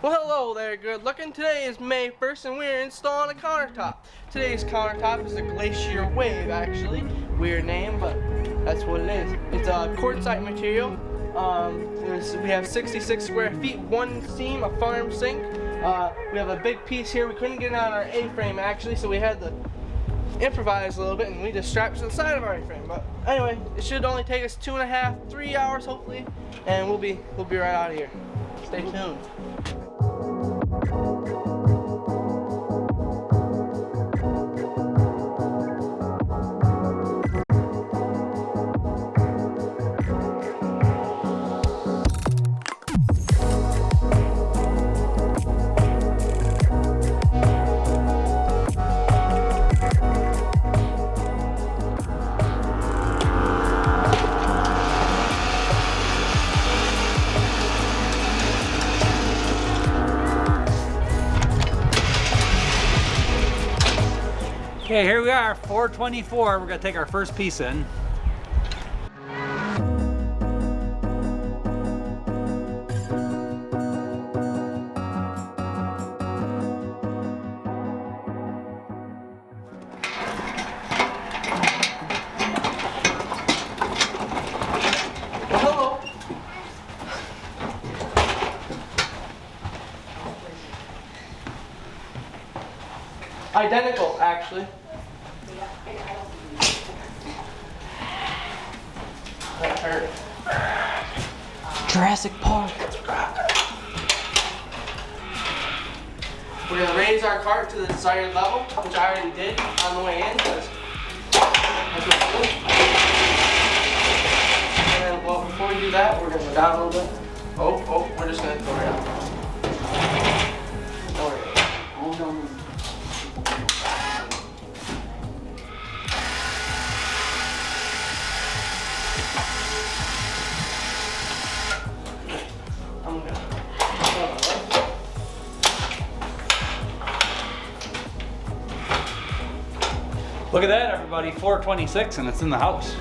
Well, hello there, good looking. Today is May 1st and we're installing a countertop. Today's countertop is a Glacier Wave, actually. Weird name, but that's what it is. It's a quartzite material. We have 66 square feet, one seam, a farm sink. We have a big piece here. We couldn't get it on our A-frame actually, so we had to improvise a little bit and we just strapped it to the side of our A-frame. But anyway, it should only take us 2.5, 3 hours hopefully, and we'll be right out of here. Stay tuned. Okay, here we are, 424. We're gonna take our first piece in. Hello. Identical, actually. That hurt. Jurassic Park. We're gonna raise our cart to the desired level, which I already did on the way in, because that's what we do. And then, well, before we do that, we're gonna go down a little bit. Oh, we're just gonna go right up. Don't worry. Oh no. Look at that, everybody, 426 and it's in the house.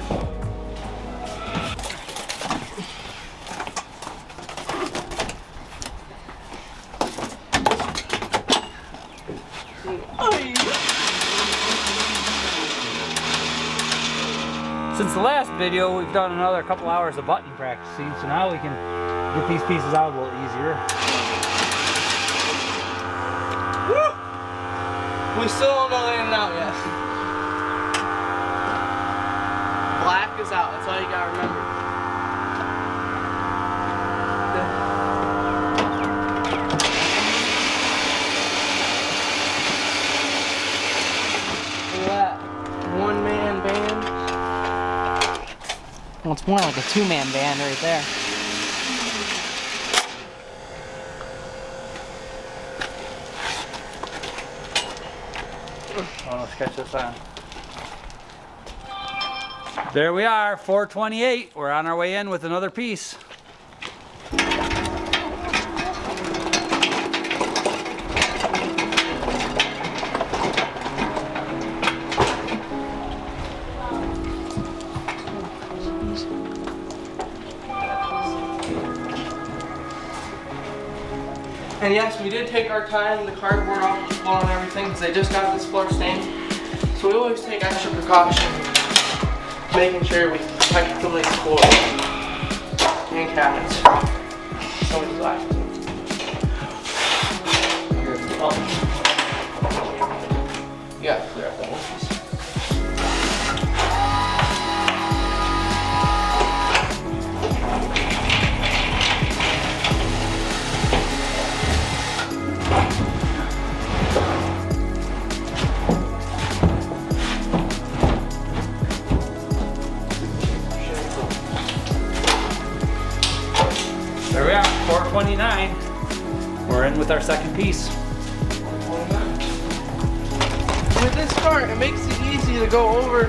Since the last video, we've done another couple hours of button practicing, so now we can get these pieces out a little easier. Woo! We still don't know the in and out yet. Black is out, that's all you gotta remember. Look at that. One-man band. Well, it's more like a two-man band right there. Oh, let's catch this on. There we are, 428. We're on our way in with another piece. And yes, we did take our time, the cardboard off the floor and everything, because they just got this floor stained. So we always take extra precaution, making sure we protect the lace floor and cabinets. Somebody's laughing. You gotta clear up that one piece. There we are, 429. We're in with our second piece. With this cart, it makes it easy to go over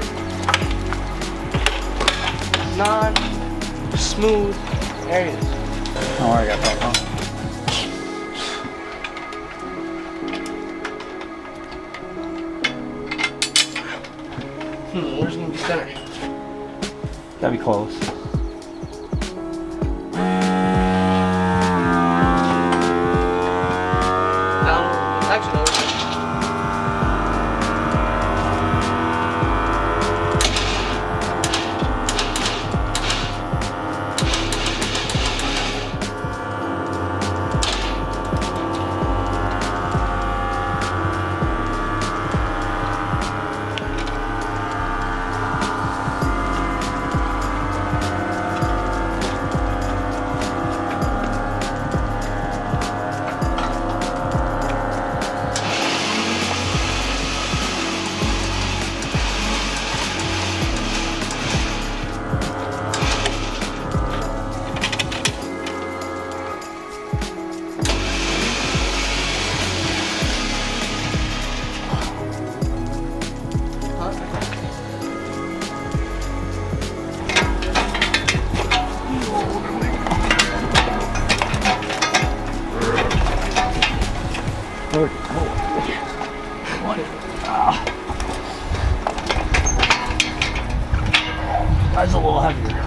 non-smooth areas. Oh, I got that one. Where's gonna be center? That'd be close. Okay. Oh. That's a little heavier.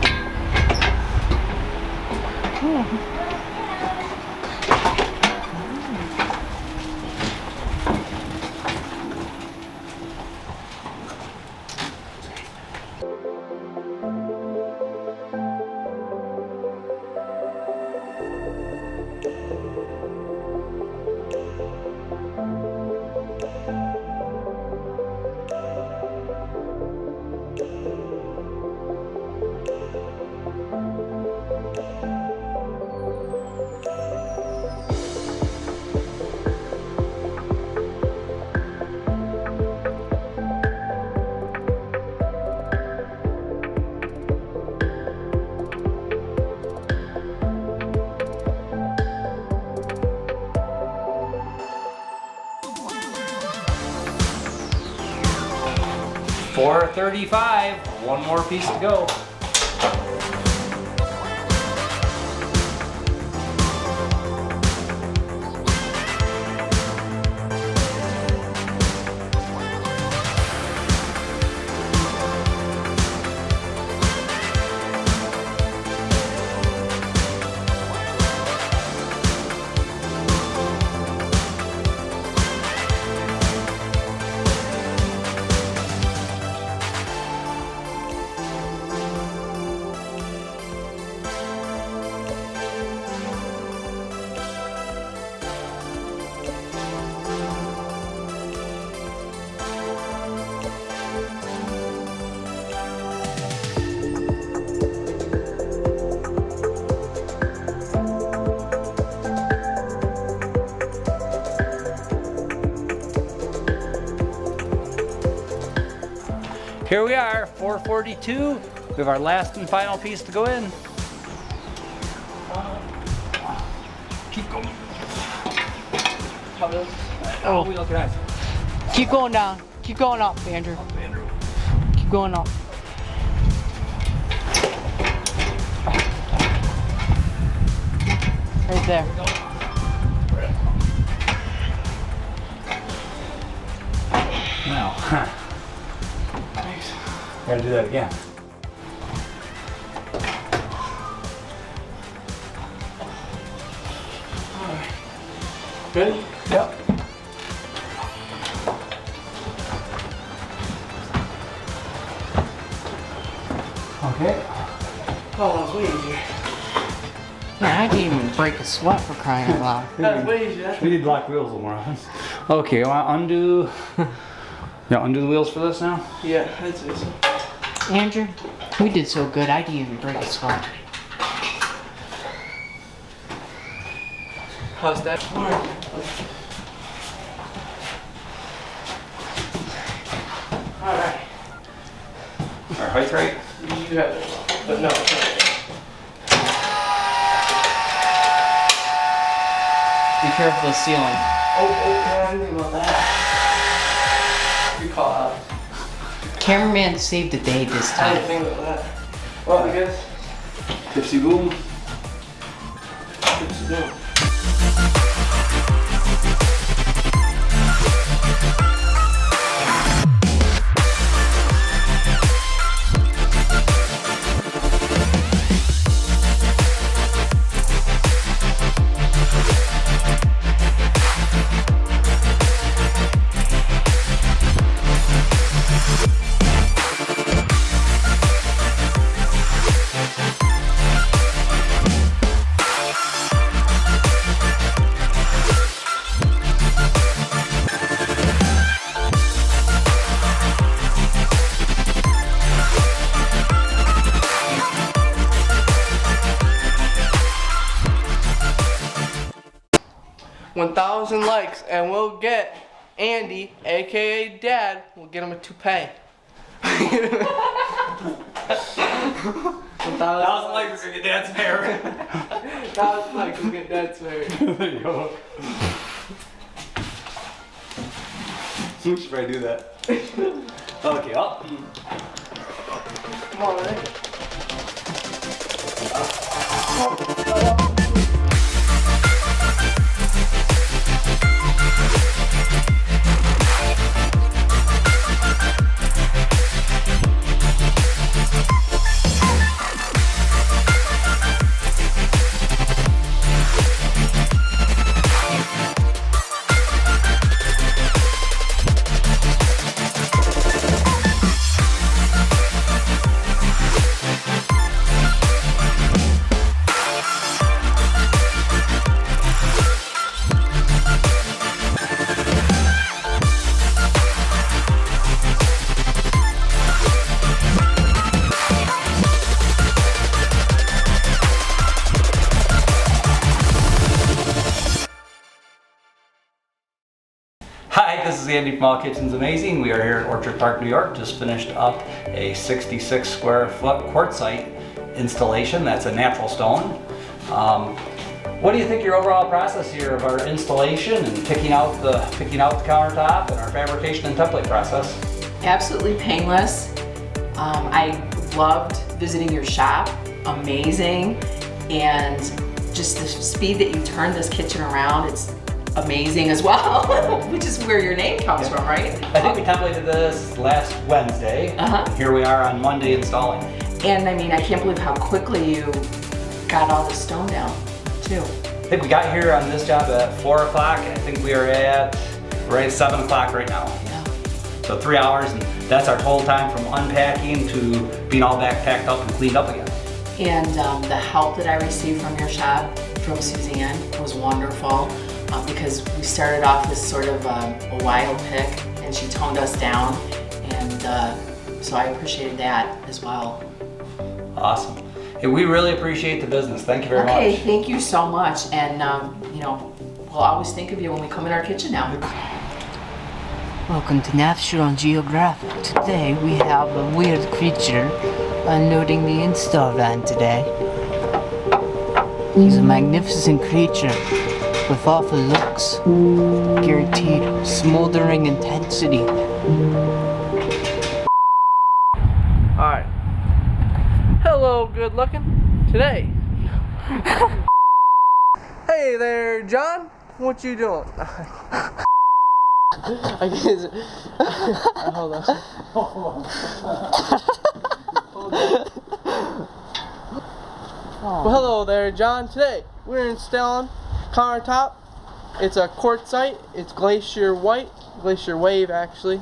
$435. One more piece to go. Here we are, 442. We have our last and final piece to go in. Keep going. Oh. We look at that. Keep going down. Keep going up, Andrew. Keep going up. Right there. Now, gotta do that again. Ready? Yep. Okay. Oh, that was way easier. Man, I didn't even break a sweat for crying out loud. That was way easier. We need black wheels a little more often. Okay, I want to undo. Yeah, undo the wheels for this now. Yeah, that's it. Andrew, we did so good, I didn't even break a sweat. How's that? Alright. Our height's right. You have it. But no. Be careful of the ceiling. Oh, yeah, I didn't think about that. Good call out. Cameraman saved the day this I time. didn't think about that. Well, I guess. Tipsy boom. Tipsy boom. 1,000 likes and we'll get Andy, aka Dad, we'll get him a toupee. 1,000 likes to get Dad's hair. 1,000 likes, we'll get Dad's hair. There you go. We should probably do that. Okay, up. Come on, man. Hi, this is Andy from All Kitchens Amazing. We are here at Orchard Park, New York. Just finished up a 66 square foot quartzite installation. That's a natural stone. What do you think your overall process here of our installation and picking out the countertop and our fabrication and template process? Absolutely painless. I loved visiting your shop. Amazing. And just the speed that you turned this kitchen around, it's amazing as well, which is where your name comes from, right? I think we templated this last Wednesday. Here we are on Monday installing. And I mean, I can't believe how quickly you got all the stone down, too. I think we got here on this job at 4 o'clock. I think we're at 7 o'clock right now. Yeah. So 3 hours, and that's our total time from unpacking to being all back packed up and cleaned up again. And the help that I received from your shop, from Suzanne, was wonderful. Because we started off with sort of a wild pick, and she toned us down, and so I appreciated that as well. Awesome. Hey, we really appreciate the business. Thank you very much. Okay, thank you so much, and you know, we'll always think of you when we come in our kitchen now. Welcome to National Geographic. Today we have a weird creature unloading the install van today. He's a magnificent creature with awful looks, guaranteed smoldering intensity. Alright. Hello, good looking. Today. Hey there, John. What you doing? I guess. Hold on. Well, hello there, John. Today we're installing countertop. It's a quartzite. It's glacier white, glacier wave actually.